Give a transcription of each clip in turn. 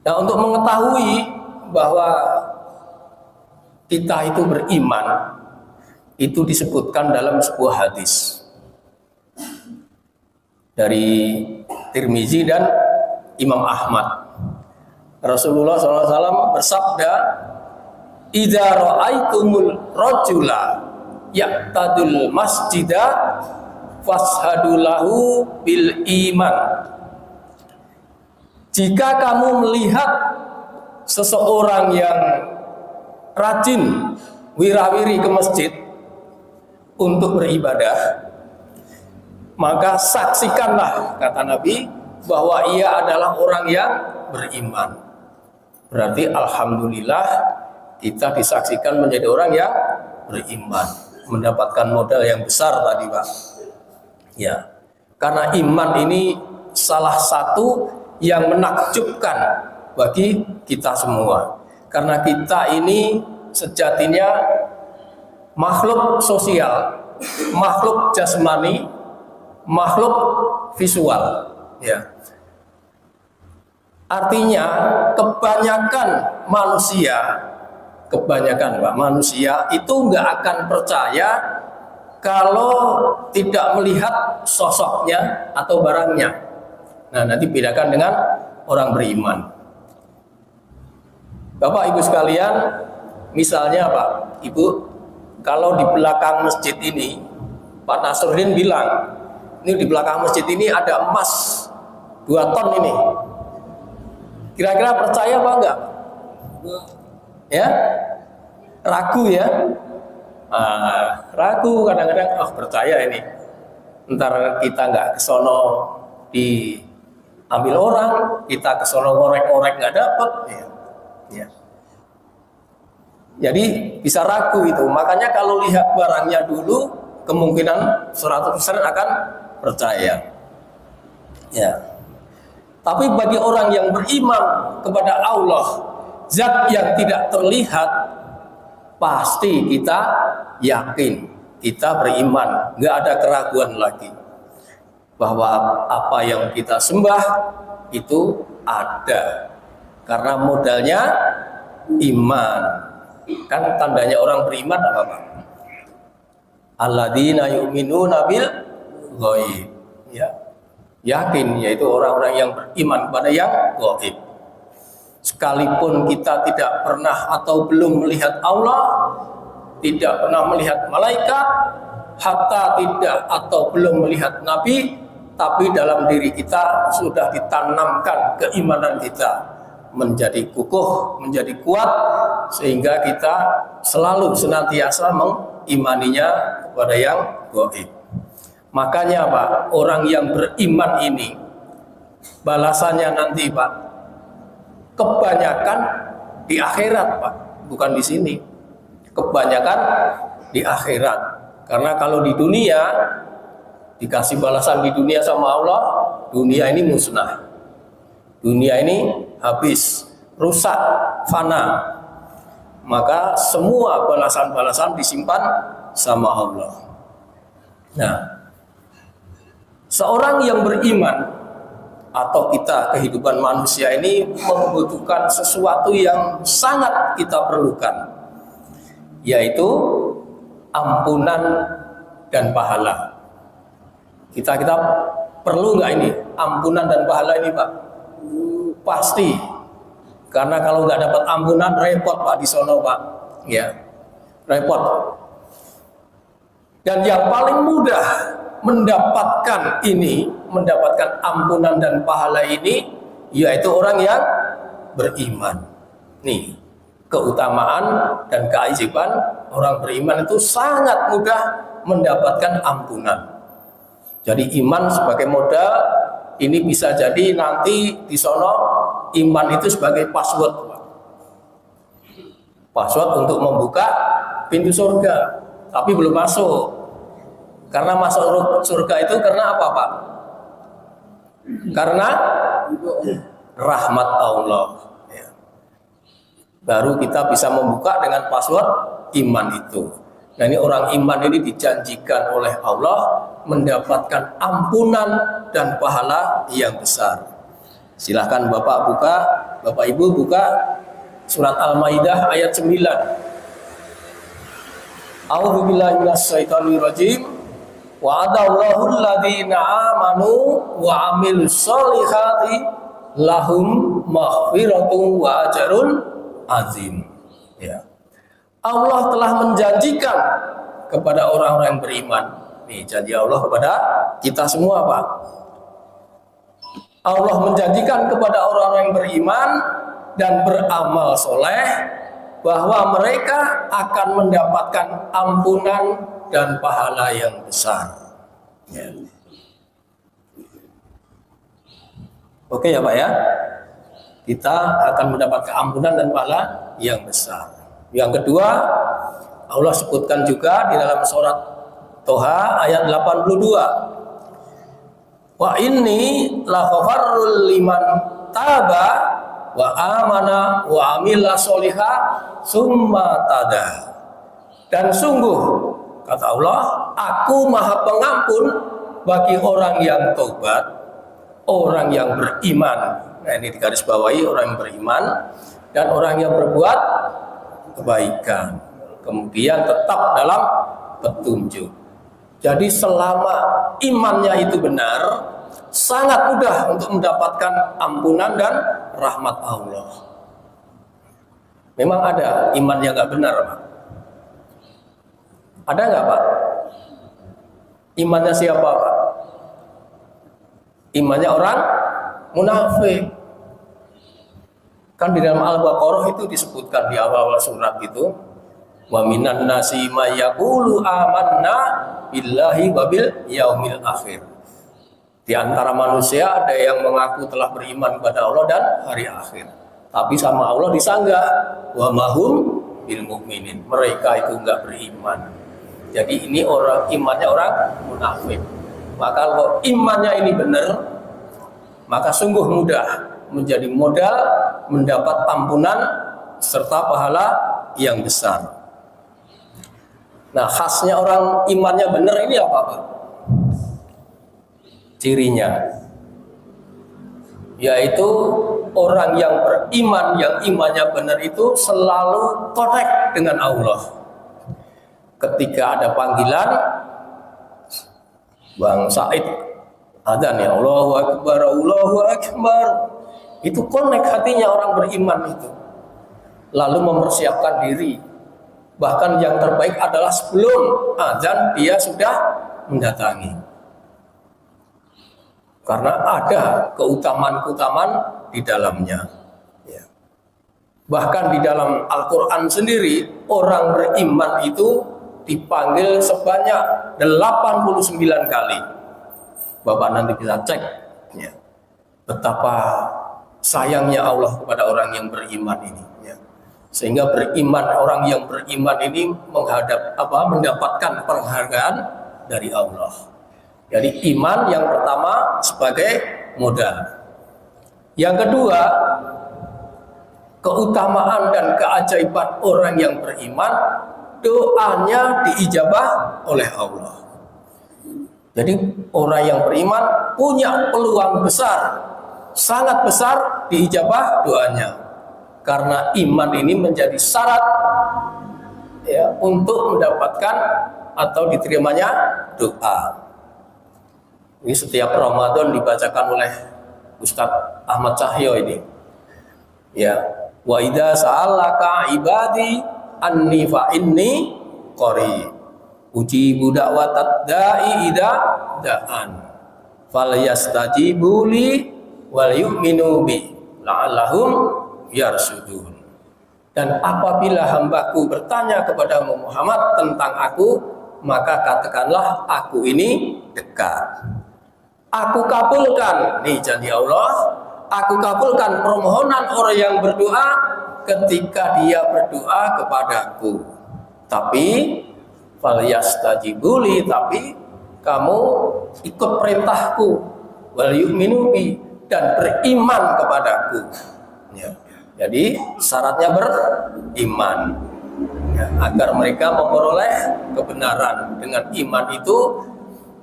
Nah, untuk mengetahui bahwa kita itu beriman, itu disebutkan dalam sebuah hadis dari Tirmizi dan Imam Ahmad. Rasulullah SAW bersabda, "Idza ra'aitumul rajula yaqtadul masjida fashhadu lahu bil iman." Jika kamu melihat seseorang yang rajin wirawiri ke masjid untuk beribadah, maka saksikanlah, kata Nabi, bahwa ia adalah orang yang beriman. Berarti alhamdulillah kita disaksikan menjadi orang yang beriman, mendapatkan modal yang besar tadi, Pak. Ya. Karena iman ini salah satu yang menakjubkan bagi kita semua. Karena kita ini sejatinya makhluk sosial, makhluk jasmani, makhluk visual, ya. Artinya kebanyakan manusia itu nggak akan percaya kalau tidak melihat sosoknya atau barangnya. Nah, nanti bedakan dengan orang beriman. Bapak Ibu sekalian, misalnya Pak Ibu, kalau di belakang masjid ini, Pak Nasruddin bilang, ini di belakang masjid ini ada emas 2 ton ini. Kira-kira percaya apa enggak? Ya? Ragu ya? Ragu kadang-kadang, percaya ini. Ntar kita nggak kesono diambil orang, kita kesono ngorek-ngorek nggak dapat. Ya. Jadi bisa ragu itu. Makanya kalau lihat barangnya dulu, kemungkinan 100% akan percaya. Ya. Tapi bagi orang yang beriman kepada Allah, zat yang tidak terlihat, pasti kita yakin, kita beriman, nggak ada keraguan lagi bahwa apa yang kita sembah itu ada, karena modalnya iman. Kan tandanya orang beriman apa, Pak? Alladzina yu'minuna bil ghaib, ya. Yakin, yaitu orang-orang yang beriman kepada yang gaib. Sekalipun kita tidak pernah atau belum melihat Allah, tidak pernah melihat malaikat, hatta tidak atau belum melihat Nabi, tapi dalam diri kita sudah ditanamkan keimanan kita menjadi kukuh, menjadi kuat, sehingga kita selalu senantiasa mengimaninya kepada yang gaib. Makanya Pak, orang yang beriman ini balasannya nanti Pak, kebanyakan di akhirat Pak, bukan di sini. Kebanyakan di akhirat. Karena kalau di dunia dikasih balasan di dunia sama Allah, dunia ini musnah. Dunia ini habis, rusak, fana. Maka semua balasan-balasan disimpan sama Allah. Nah, seorang yang beriman atau kita, kehidupan manusia ini membutuhkan sesuatu yang sangat kita perlukan, yaitu ampunan dan pahala. Kita perlu nggak ini ampunan dan pahala ini, Pak? Pasti. Karena kalau nggak dapat ampunan repot Pak di sono, Pak. Ya, repot. Dan yang paling mudah mendapatkan ampunan dan pahala ini, yaitu orang yang beriman. Nih, keutamaan dan keajaiban orang beriman itu sangat mudah mendapatkan ampunan. Jadi iman sebagai modal, ini bisa jadi nanti di sono iman itu sebagai password, Pak. Password untuk membuka pintu surga, tapi belum masuk. Karena masuk surga itu karena apa, Pak? Karena rahmat Allah. Baru kita bisa membuka dengan password iman itu. Nah, ini orang iman ini dijanjikan oleh Allah mendapatkan ampunan dan pahala yang besar. Silahkan Bapak buka Bapak Ibu buka surat Al-Maidah ayat 9. A'udzubillahi minasyaitonirrajim. Wa'adallahu alladhina amanu wa 'amilus sholihati lahum maghfiratun wa ajrun azim. Ya. Allah telah menjanjikan kepada orang-orang yang beriman. Nih, janji Allah kepada kita semua, Pak. Allah menjanjikan kepada orang-orang yang beriman dan beramal soleh bahwa mereka akan mendapatkan ampunan dan pahala yang besar. Ya. Oke ya Pak ya, kita akan mendapat keampunan dan pahala yang besar. Yang kedua, Allah sebutkan juga di dalam surat Toha ayat 82. Wa inni la ghafarul liman taba wa amana wa amila sholiha summa tada. Dan sungguh kata Allah, aku maha pengampun bagi orang yang taubat, orang yang beriman. Nah, ini digarisbawahi, orang yang beriman dan orang yang berbuat kebaikan, kemudian tetap dalam petunjuk. Jadi selama imannya itu benar, sangat mudah untuk mendapatkan ampunan dan rahmat Allah. Memang ada iman yang nggak benar, Pak. Ada nggak, Pak? Imannya siapa, Pak? Imannya orang munafik. Kan di dalam Al-Baqarah itu disebutkan di awal-awal surat itu, wa minan nasi may yaqulu amanna billahi wa bil yaumil akhir. Di antara manusia ada yang mengaku telah beriman kepada Allah dan hari akhir, tapi sama Allah disanggah, wa mahum bil mukminin. Mereka itu enggak beriman. Jadi ini orang imannya orang munafik. Maka kalau imannya ini benar, maka sungguh mudah menjadi modal mendapat ampunan serta pahala yang besar. Nah, khasnya orang imannya benar ini apa, Pak? Cirinya yaitu orang yang beriman, yang imannya benar itu selalu connect dengan Allah. Ketika ada panggilan, Bang Said adzan ya Allahu Akbar, Allahu Akbar, itu connect hatinya orang beriman itu, lalu mempersiapkan diri. Bahkan yang terbaik adalah sebelum azan dia sudah mendatangi, karena ada keutamaan-keutamaan di dalamnya. Ya. Bahkan di dalam Al-Quran sendiri, orang beriman itu dipanggil sebanyak 89 kali. Bapak nanti bisa cek ya, betapa sayangnya Allah kepada orang yang beriman ini. Ya. Sehingga orang yang beriman ini mendapatkan penghargaan dari Allah. Jadi iman yang pertama sebagai modal. Yang kedua, keutamaan dan keajaiban orang yang beriman, doanya diijabah oleh Allah. Jadi orang yang beriman punya peluang besar, sangat besar diijabah doanya. Karena iman ini menjadi syarat ya, untuk mendapatkan atau diterimanya doa. Ini setiap Ramadan dibacakan oleh Ustadz Ahmad Cahyo ini. Ya, wa idza sa'alaka ibadi anni fa inni qarib. Ujibu da'watad da'i idza da'an. Falyastajibu li wal yu'minu bi la'allahum yarsudun. Dan apabila hambaku bertanya kepadamu Muhammad tentang aku, maka katakanlah aku ini dekat. Aku kabulkan, nih janji Allah, aku kabulkan permohonan orang yang berdoa ketika dia berdoa kepadaku. Tapi falyastajibuli, tapi kamu ikut perintahku, wal yu'minu bi, dan beriman kepadaku. Ya. Jadi syaratnya beriman ya, agar mereka memperoleh kebenaran. Dengan iman itu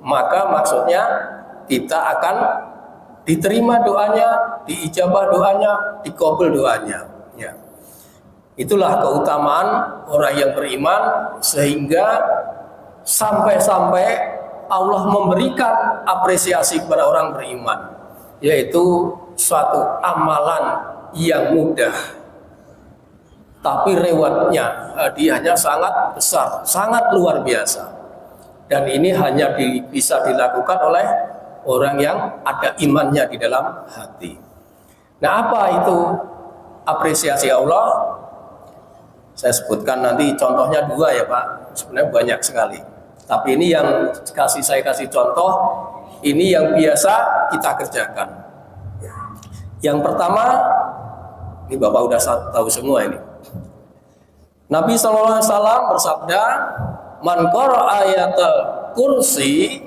maka maksudnya kita akan diterima doanya, diijabah doanya, dikabul doanya. Ya. Itulah keutamaan orang yang beriman, sehingga sampai-sampai Allah memberikan apresiasi kepada orang beriman, yaitu suatu amalan yang mudah, tapi rewardnya, hadiahnya sangat besar, sangat luar biasa. Dan ini hanya bisa dilakukan oleh orang yang ada imannya di dalam hati. Nah, apa itu apresiasi Allah? Saya sebutkan nanti contohnya 2 ya Pak. Sebenarnya banyak sekali. Tapi ini yang saya kasih contoh, ini yang biasa kita kerjakan. Yang pertama, ini Bapak udah tahu semua ini. Nabi SAW bersabda, "Man qara'a ayatal kursi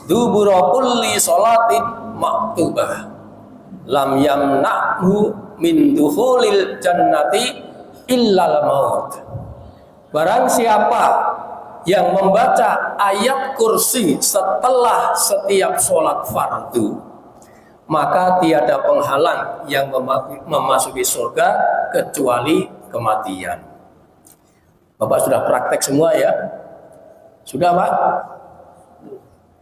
dubura kulli sholatin maktubah lam yamna'hu min dukhulil jannati illal maut." Barang siapa yang membaca ayat kursi setelah setiap sholat fardu, maka tiada penghalang yang memasuki surga kecuali kematian. Bapak sudah praktek semua ya? Sudah Pak?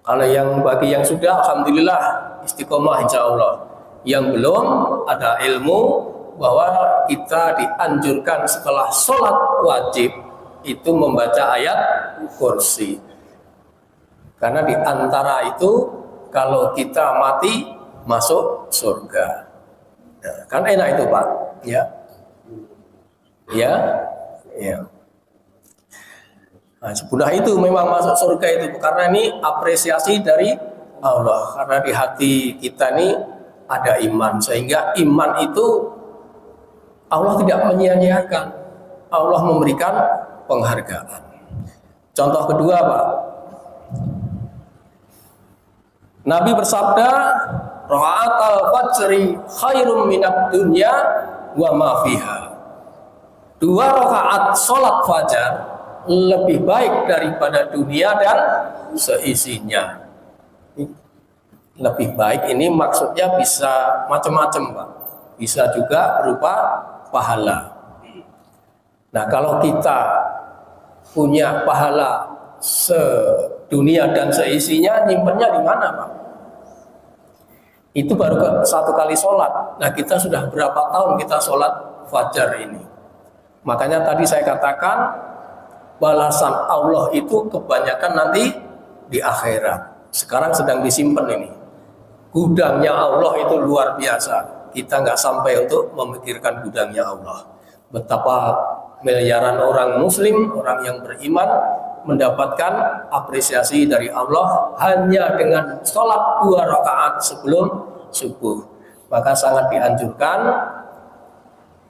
Kalau bagi yang sudah, alhamdulillah istiqomah insya Allah. Yang belum, ada ilmu bahwa kita dianjurkan setelah sholat wajib itu membaca ayat kursi. Karena di antara itu, kalau kita mati masuk surga. Nah, kan enak itu Pak, ya, ya, ya. Nah, semudah itu memang masuk surga itu, karena ini apresiasi dari Allah. Karena di hati kita ini ada iman, sehingga iman itu Allah tidak menyia-nyiakan. Allah memberikan penghargaan. Contoh kedua Pak, Nabi bersabda, "Ra'atal fajri khairum minad dunya wa ma fiha." 2 rakaat sholat fajar lebih baik daripada dunia dan seisinya. Lebih baik ini maksudnya bisa macam-macam Pak. Bisa juga berupa pahala. Nah, kalau kita punya pahala sedunia dan seisinya, nyimpennya di mana Pak? Itu baru 1 kali sholat. Nah, kita sudah berapa tahun kita sholat fajar ini? Makanya tadi saya katakan, balasan Allah itu kebanyakan nanti di akhirat. Sekarang sedang disimpan ini. Gudangnya Allah itu luar biasa. Kita nggak sampai untuk memikirkan gudangnya Allah. Betapa miliaran orang muslim, orang yang beriman, mendapatkan apresiasi dari Allah hanya dengan sholat 2 rakaat sebelum subuh. Maka sangat dianjurkan,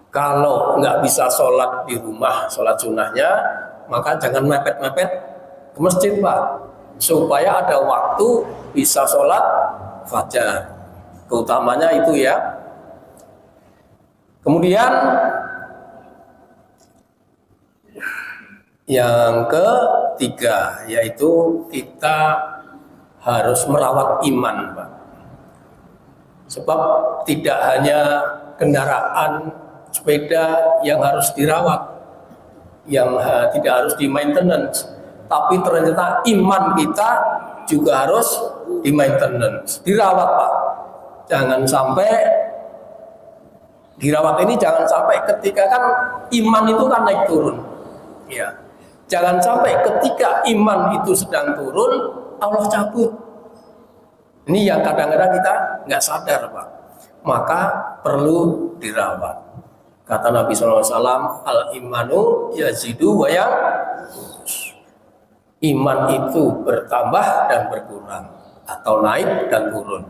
kalau nggak bisa sholat di rumah, sholat sunnahnya, maka jangan mepet-mepet ke masjid Pak, supaya ada waktu bisa sholat fajar. Keutamanya itu ya. Kemudian yang ketiga, yaitu kita harus merawat iman Pak. Sebab tidak hanya kendaraan sepeda yang harus dirawat, yang tidak harus di maintenance, tapi ternyata iman kita juga harus di maintenance, dirawat Pak. Jangan sampai dirawat ini, jangan sampai ketika kan iman itu kan naik turun, ya. Jangan sampai ketika iman itu sedang turun, Allah cabut. Ini yang kadang-kadang kita nggak sadar Pak. Maka perlu dirawat. Kata Nabi SAW, al-imanu yazidu wa yanqus. Iman itu bertambah dan berkurang, atau naik dan turun.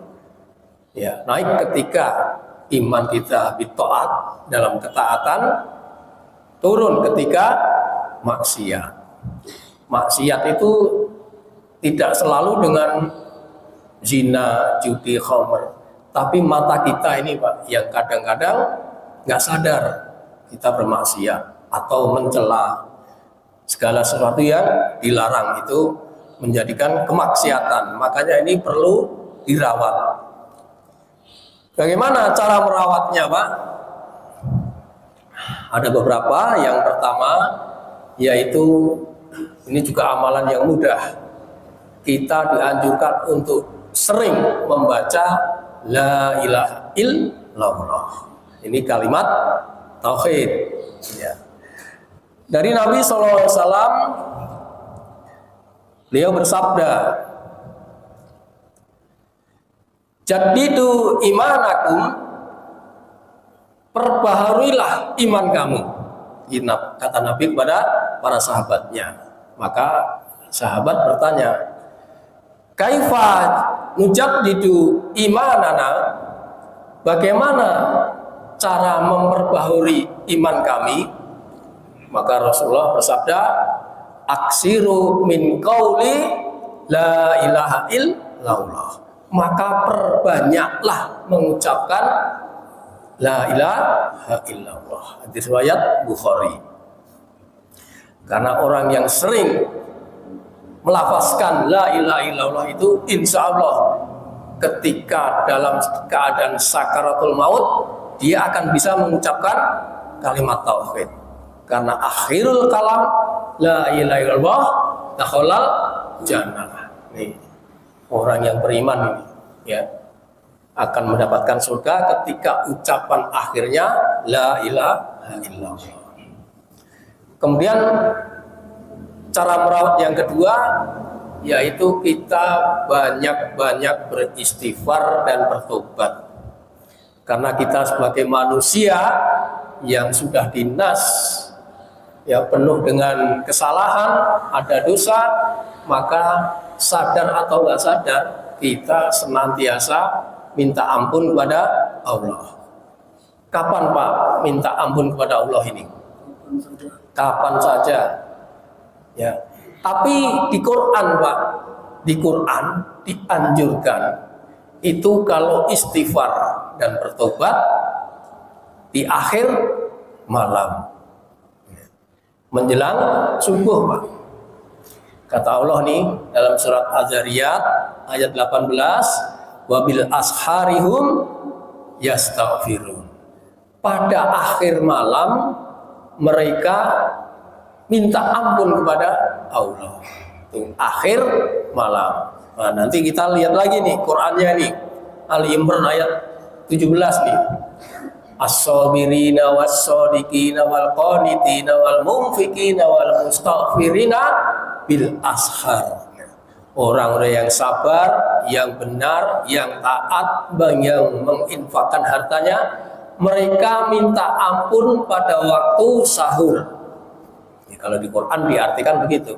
Ya, naik ketika iman kita habis taat dalam ketaatan, turun ketika maksiat. Maksiat itu tidak selalu dengan zina, judi, khamr, tapi mata kita ini Pak, yang kadang-kadang nggak sadar kita bermaksiat atau mencela segala sesuatu yang dilarang, itu menjadikan kemaksiatan. Makanya ini perlu dirawat. Bagaimana cara merawatnya, Pak? Ada beberapa. Yang pertama yaitu, ini juga amalan yang mudah. Kita dianjurkan untuk sering membaca la ilaha illallah. Ini kalimat tauhid. Ya. Dari Nabi SAW, beliau bersabda, jadidu imanakum, perbaharuilah iman kamu. Kata Nabi kepada para sahabatnya. Maka sahabat bertanya, kaifa nujaddidu imanana, bagaimana cara memperbaharui iman kami? Maka Rasulullah bersabda, aksiru min qauli la ilaha illallah, maka perbanyaklah mengucapkan la ilaha illallah. Hadis riwayat Bukhari. Karena orang yang sering melafazkan la ilaha illallah itu, insya Allah ketika dalam keadaan sakaratul maut dia akan bisa mengucapkan kalimat tauhid. Karena akhirul kalam la ilaha illallah dakhalal jannah. Nih, orang yang beriman ini ya akan mendapatkan surga ketika ucapan akhirnya la ilaha illallah. Kemudian cara merawat yang kedua yaitu kita banyak-banyak beristighfar dan bertobat. Karena kita sebagai manusia yang sudah dinas, ya penuh dengan kesalahan, ada dosa, maka sadar atau nggak sadar kita senantiasa minta ampun kepada Allah. Kapan Pak minta ampun kepada Allah ini? Kapan saja. Ya. Tapi di Quran Pak, di Quran dianjurkan itu kalau istighfar dan bertobat di akhir malam, menjelang subuh Pak. Kata Allah nih dalam surat Az-Zariyat ayat 18, wabil asharihum yastaghfirun. Pada akhir malam mereka minta ampun kepada Allah. Itu akhir malam. Nah, nanti kita lihat lagi nih Qur'annya nih. Ali Imran ayat 17 nih. As-sabirina was-sadiqina wal qanitina wal munfikina wal mustaghfirina bil ashar. Orang-orang yang sabar, yang benar, yang taat, yang menginfakkan hartanya, mereka minta ampun pada waktu sahur. Ya, kalau di Quran diartikan begitu.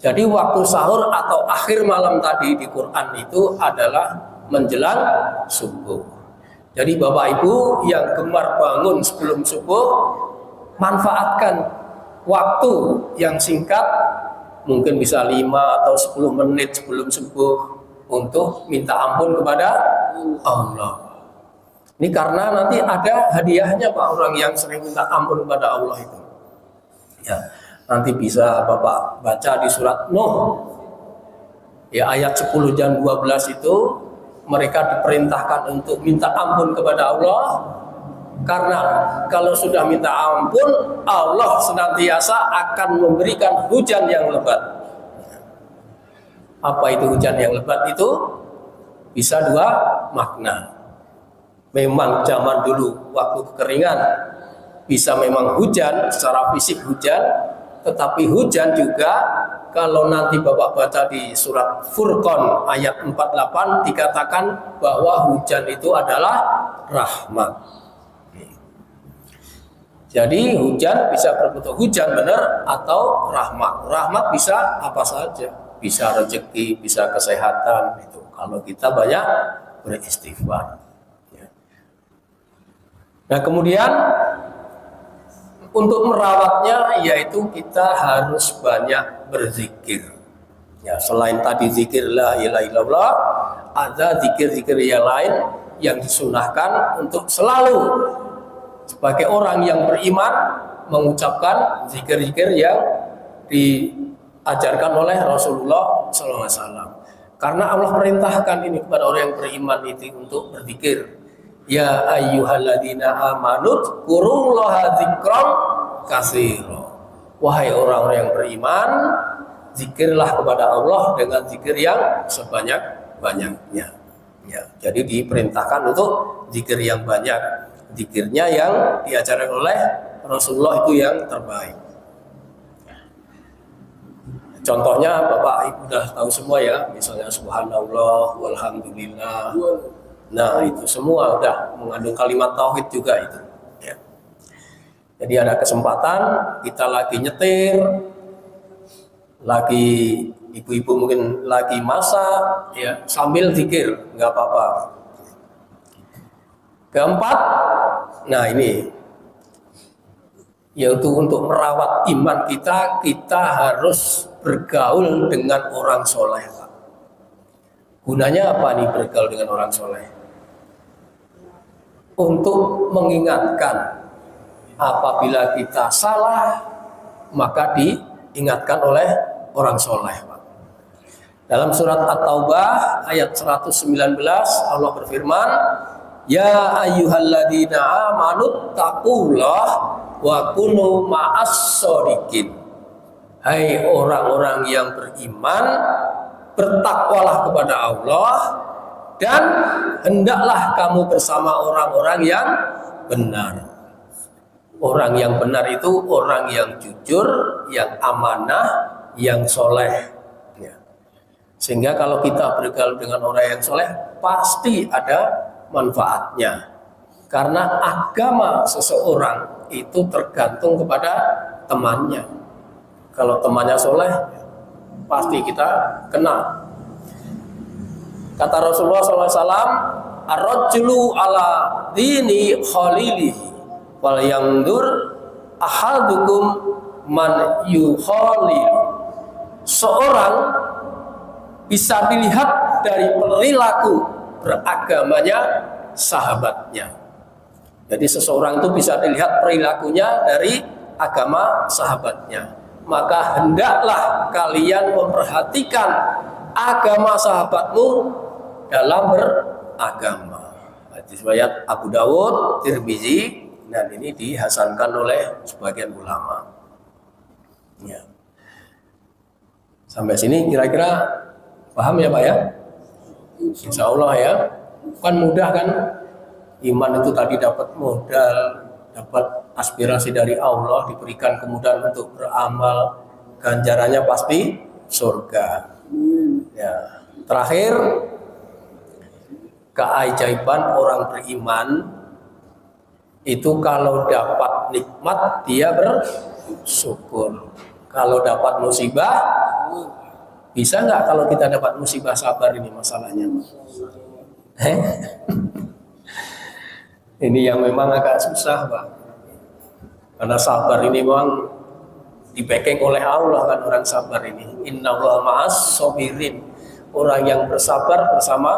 Jadi waktu sahur atau akhir malam tadi di Quran itu adalah menjelang subuh. Jadi Bapak Ibu yang gemar bangun sebelum subuh, manfaatkan waktu yang singkat, mungkin bisa 5 atau 10 menit sebelum subuh untuk minta ampun kepada Allah. Ini karena nanti ada hadiahnya Pak, orang yang sering minta ampun kepada Allah itu. Ya, nanti bisa Bapak baca di surat Nuh. Ya, ayat 10 dan 12 itu mereka diperintahkan untuk minta ampun kepada Allah. Karena kalau sudah minta ampun, Allah senantiasa akan memberikan hujan yang lebat. Apa itu hujan yang lebat itu? Bisa dua makna. Memang zaman dulu waktu kekeringan bisa memang hujan, secara fisik hujan, tetapi hujan juga kalau nanti Bapak baca di surat Furqan ayat 48 dikatakan bahwa hujan itu adalah rahmat. Jadi hujan bisa berbentuk hujan benar atau rahmat. Rahmat bisa apa saja, bisa rezeki, bisa kesehatan itu. Kalau kita banyak beristighfar. Ya. Nah kemudian untuk merawatnya yaitu kita harus banyak berzikir. Ya selain tadi zikir la ilaha illallah, ada zikir-zikir yang lain yang disunahkan untuk selalu sebagai orang yang beriman mengucapkan zikir-zikir yang diajarkan oleh Rasulullah SAW. Karena Allah perintahkan ini kepada orang yang beriman itu untuk berzikir. Ya ayyuhalladzina amanu dzkurullaha dzikran katsira. Wahai orang-orang yang beriman, zikirlah kepada Allah dengan zikir yang sebanyak-banyaknya. Ya, jadi diperintahkan untuk zikir yang banyak. Zikirnya yang diajarkan oleh Rasulullah itu yang terbaik. Contohnya Bapak Ibu sudah tahu semua ya, misalnya subhanallah, walhamdulillah. Nah, itu semua sudah mengandung kalimat tauhid juga itu. Ya. Jadi ada kesempatan kita lagi nyetir, lagi ibu-ibu mungkin lagi masak, ya sambil zikir, nggak apa-apa. Keempat, nah ini yaitu untuk merawat iman kita, kita harus bergaul dengan orang soleh. Gunanya apa nih bergaul dengan orang soleh? Untuk mengingatkan apabila kita salah, maka diingatkan oleh orang soleh. Dalam surat At-Taubah ayat 119 Allah berfirman, Ya ayyuhalladzina amanu taqullah wa kunu ma'as shodiqin. Hai orang-orang yang beriman, bertakwalah kepada Allah dan hendaklah kamu bersama orang-orang yang benar. Orang yang benar itu orang yang jujur, yang amanah, yang soleh. Ya. Sehingga kalau kita bergaul dengan orang yang soleh, pasti ada manfaatnya. Karena agama seseorang itu tergantung kepada temannya. Kalau temannya soleh, pasti kita kenal. Kata Rasulullah SAW, ar-rajulu ala dini khalilihi wal yandur ahadukum man yukhalil. Seorang bisa dilihat dari perilaku beragamanya sahabatnya. Jadi seseorang itu bisa dilihat perilakunya dari agama sahabatnya. Maka hendaklah kalian memperhatikan agama sahabatmu dalam beragama. Hadis riwayat Abu Dawud, Tirmizi, dan ini dihasankan oleh sebagian ulama. Ya. Sampai sini kira-kira paham ya Pak ya? Insya Allah ya. Kan mudah kan? Iman itu tadi dapat modal, dapat aspirasi dari Allah, diberikan kemudahan untuk beramal, ganjarannya pasti surga. Ya. Terakhir, keajaiban orang beriman itu kalau dapat nikmat dia bersyukur. Kalau dapat musibah, bisa nggak kalau kita dapat musibah sabar ini masalahnya? Ini yang memang agak susah Pak. Karena sabar ini memang di-backing oleh Allah kan orang sabar ini. Innallaha ma'as sabirin. Orang yang bersabar bersama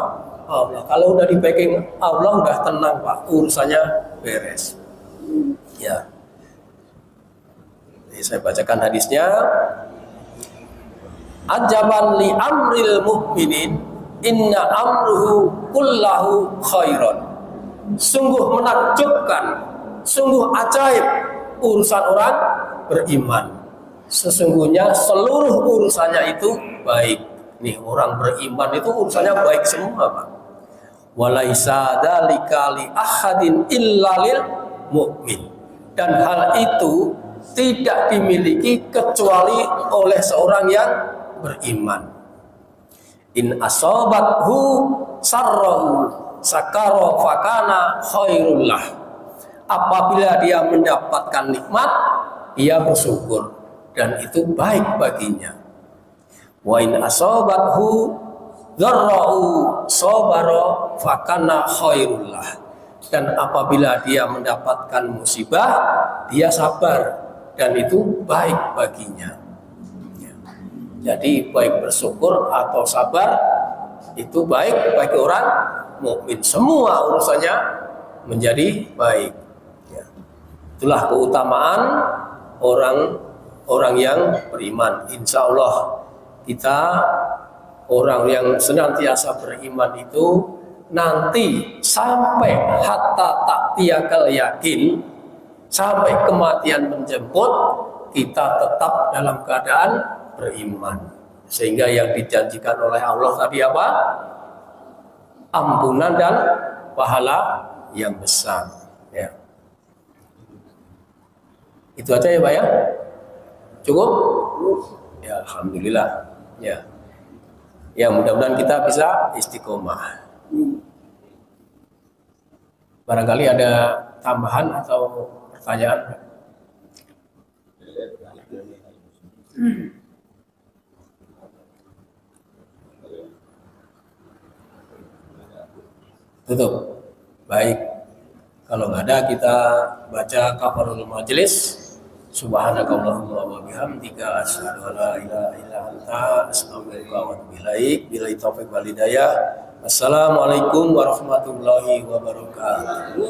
Allah. Kalau udah di-backing Allah udah tenang Pak, urusannya beres. Ya. Jadi saya bacakan hadisnya. Ajaban li amril mu'minin inna amruhu kullahu khairan. Sungguh menakjubkan, sungguh ajaib urusan orang beriman. Sesungguhnya seluruh urusannya itu baik. Nih orang beriman itu urusannya baik semua Pak. Walaisa dzalika li ahadin illa lil mu'min. Dan hal itu tidak dimiliki kecuali oleh seorang yang beriman. In asobathu sarrahu sakaro fakana khairullah. Apabila dia mendapatkan nikmat, dia bersyukur dan itu baik baginya. Wa in asobathu dzarra'u sabara fakana khairullah. Dan apabila dia mendapatkan musibah, dia sabar dan itu baik baginya. Jadi baik bersyukur atau sabar itu baik bagi orang mukmin. Semua urusannya menjadi baik. Ya. Itulah keutamaan orang yang beriman. Insya Allah kita orang yang senantiasa beriman itu nanti sampai hatta ta'tiyakal yakin, sampai kematian menjemput, kita tetap dalam keadaan beriman. Sehingga yang dijanjikan oleh Allah tadi apa? Ampunan dan pahala yang besar. Ya. Itu aja ya Pak ya? Cukup? Ya Alhamdulillah. Ya. Ya mudah-mudahan kita bisa istiqomah. Barangkali ada tambahan atau pertanyaan? Tutup. Baik. Kalau nggak ada kita baca kafarul majelis. Subhanakallahumma wa bihamdika asyhadu an la ilaha illa anta astaghfiruka wa atubu ilaik. Billahi taufiq wal hidayah. Assalamualaikum warahmatullahi wabarakatuh.